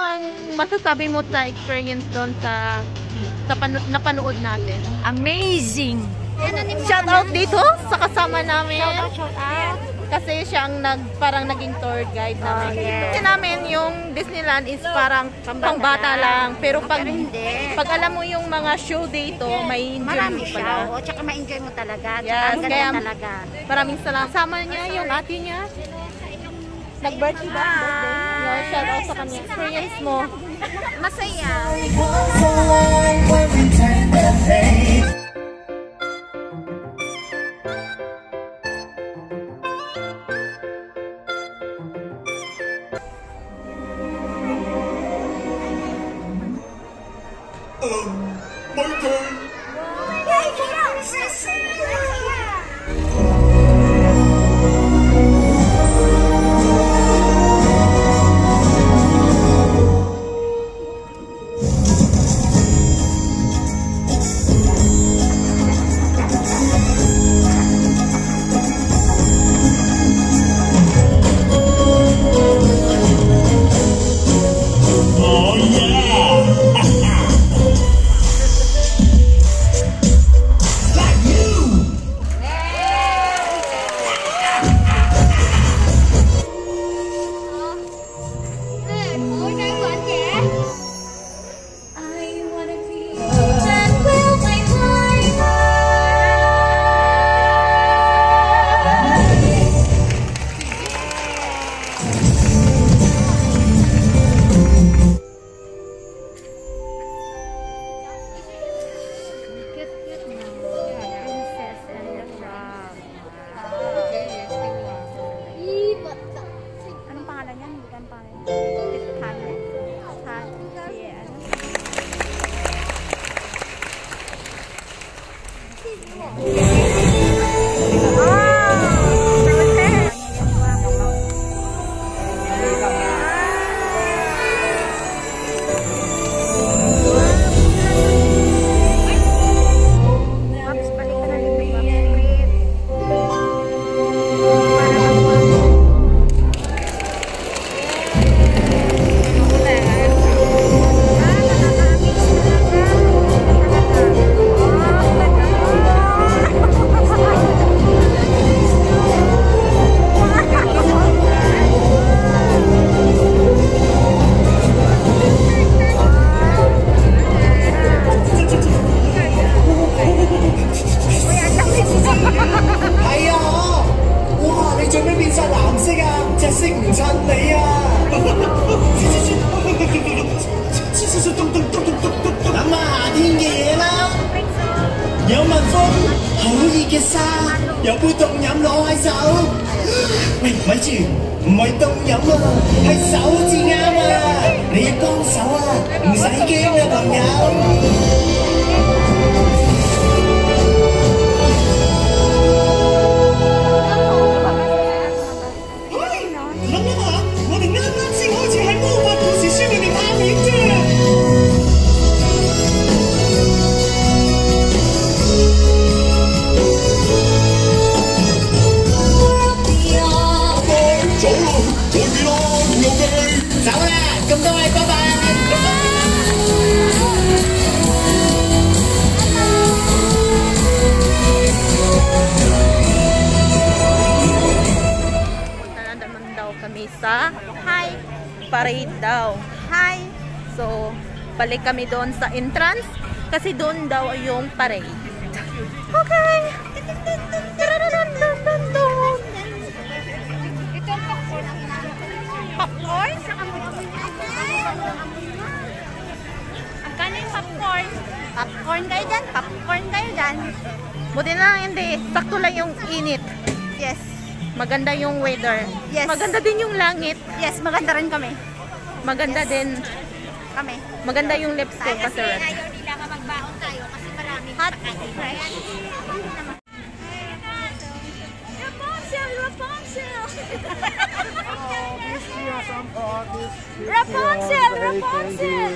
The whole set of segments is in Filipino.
ang masasabi mo sa experience doon sa napanood natin? Amazing! Shout out dito sa kasama namin. Shout out! Kasi siya ang parang naging tour guide namin dito. Kasi namin yung Disneyland is parang pangbata lang. Pero pag alam mo yung mga show dito, may enjoy Marami mo siya. pala. O, tsaka ma-enjoy mo talaga. Tsaka Yes, ang kaya ganda talaga. maraming salamat. Sama niya yung ate niya. Nag-birthday ba? No, shout out sa kanya. Experience mo. Masaya. My turn. Oh yeah. Like you. Anong pangalan niya? Hindi ka pangalan. Titan. Maps, balik ka na dito, Maps.係啊，哇！你做咩變晒藍色啊？隻色唔襯你啊！諗下夏天嘅嘢啦，有蜜蜂，好熱嘅沙，有杯凍飲攞喺手。喂，咪住，唔係凍飲啊，係手至啱啊！你要幫手啊，唔使驚啊，朋友。諗一下，我哋啱啱先開始喺魔法故事書裏面扮演啫。走啦，再見啦，老友記。走啦，咁多位，拜拜。Punta na naman daw kami sa parade daw. So, balik kami doon sa entrance kasi doon daw yung parade. Okay. Ito ang popcorn. Popcorn? Magkano yung popcorn? Popcorn kayo dyan? Popcorn kayo dyan? Buti na lang hindi. Sakto lang yung init. Yes. Maganda yung weather. Yes. Maganda din yung langit. Yes, maganda rin kami. Maganda din. Kami. Maganda yung lips ko kasi red. ayaw nila magbaon tayo kasi marami hot. Right? Rapunzel! Rapunzel! Rapunzel! Rapunzel! Rapunzel!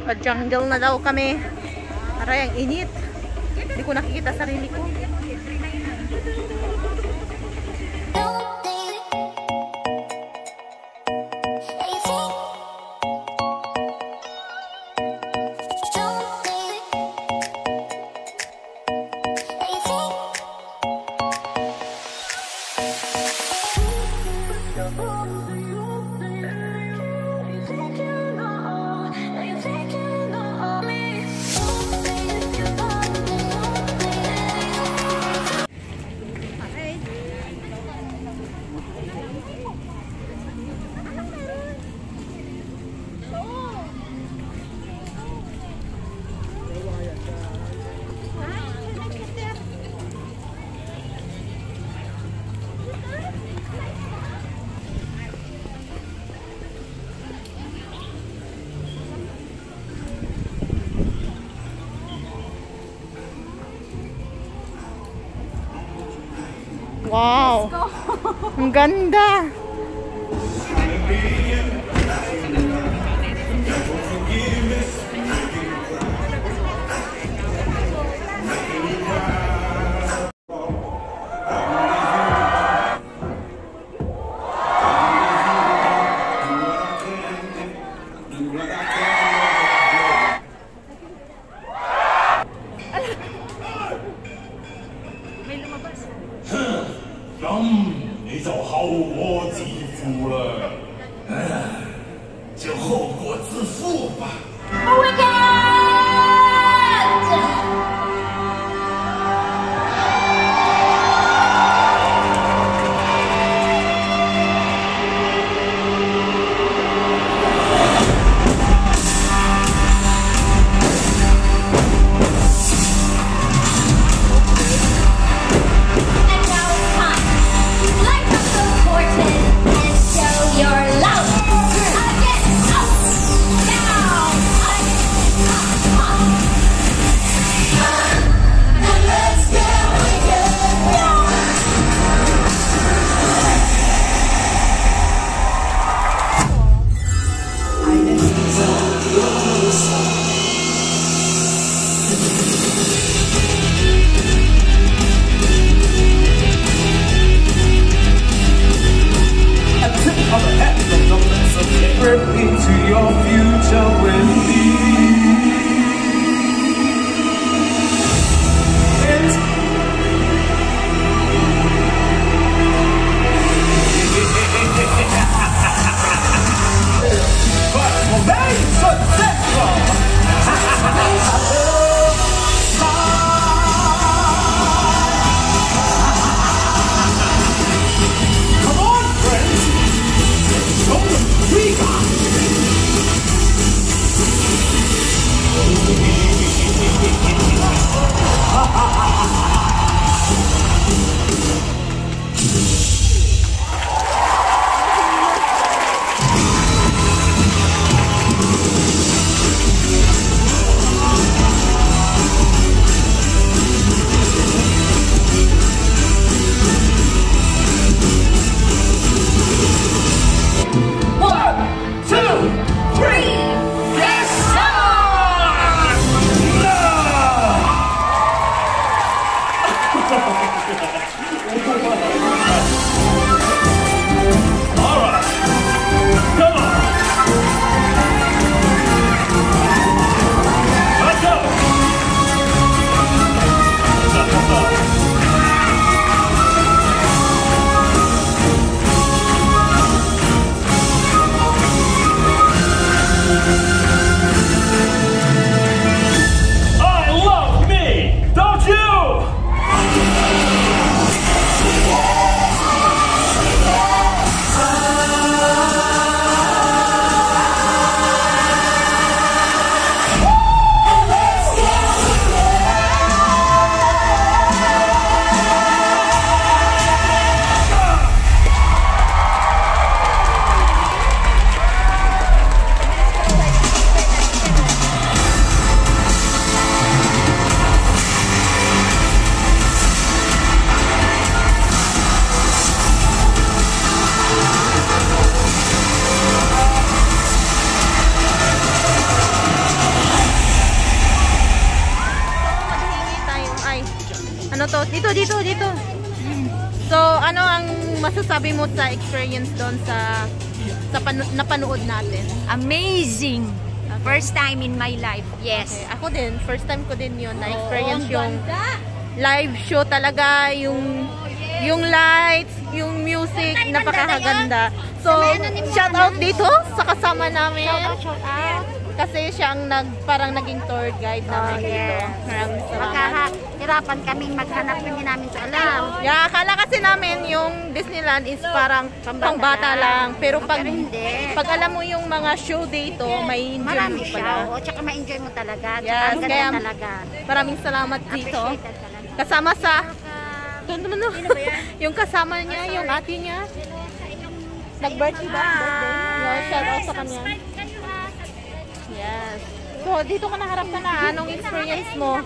Pa-jungle na daw kami. Aray, ang init. Hindi ko nakikita sarili ko. Wow! Ang ganda! May lumabas. 咁你就後我自負啦，就後果自負吧。Into your future with me. But for me, successful. Come on, friends. Show them we got. I love me, don't you? Dito. So, ano ang masasabi mo sa experience doon sa napanood natin? Amazing! First time in my life. Yes. Okay, ako din, first time ko din yun na-experience yung live show talaga, yung lights, yung music, napakaganda. So, shout out dito sa kasama namin. Shout out. Kasi siya ang parang naging tour guide namin dito. Maraming salamat. Hirapan kaming maghanap, hindi namin ito alam. Yeah, akala kasi namin yung Disneyland is parang pangbata lang. Pero pag alam mo yung mga show dito, may enjoy Marami mo siya. pala. O, tsaka ma-enjoy mo talaga. Tsaka Yes, ang kaya ganda talaga. maraming salamat dito. Appreciated talaga. Kasama sa yung kasama niya, yung ate niya. Nag-birthday ba? Yeah, shout out sa kanya. Yes. So, dito ka naharap ka na. Anong experience mo?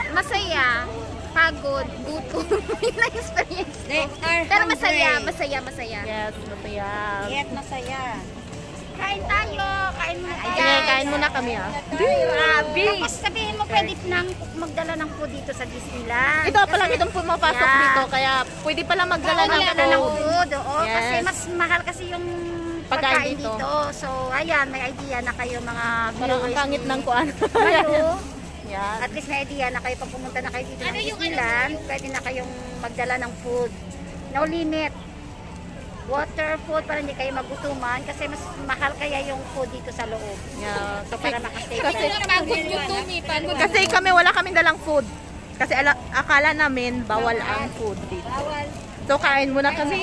Masaya. Pagod. Gutom. Yun ang experience ko. Pero masaya. Yes, masaya. Yes, masaya. Kain tayo. Kain muna tayo. Sige, kain muna kami ah. Grabe. Tapos sabihin mo, pwede nang magdala ng food dito sa Disneyland. Ito pa lang itong pumapasok dito. Kaya pwede pala magdala ng food. Oo, Yes. kasi mas mahal kasi yung Pagkain pagkain dito. dito. So, ayan, may idea na kayo mga parang ang pangit ng kuan. Kayo, Yan. at least may idea na kayo pag pumunta na kayo dito ng Disneyland, pwede na kayong magdala ng food. No limit. Water, food, para hindi kayo magutuman kasi mas mahal kaya yung food dito sa loob. Yeah. So, para makastay Kasi kami wala kaming dalang food. Kasi akala namin bawal ang food dito. So kain muna kami.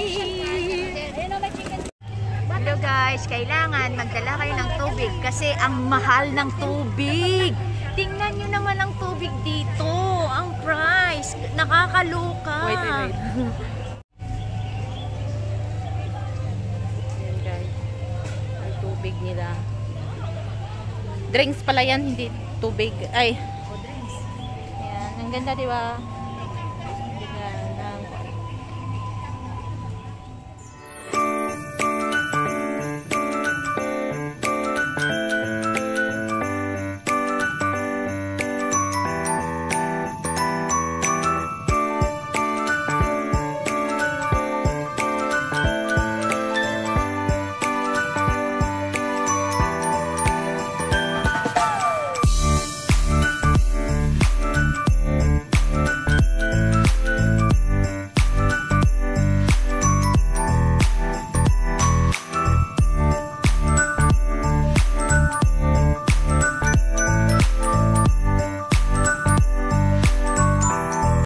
Hello guys, kailangan magdala kayo ng tubig kasi ang mahal ng tubig. Tingnan nyo naman ang tubig dito. Ang price. Nakakaloka. Wait. Yan guys. Ang tubig nila. Drinks pala yan, hindi tubig. Ay. Yan, ang ganda 'di ba?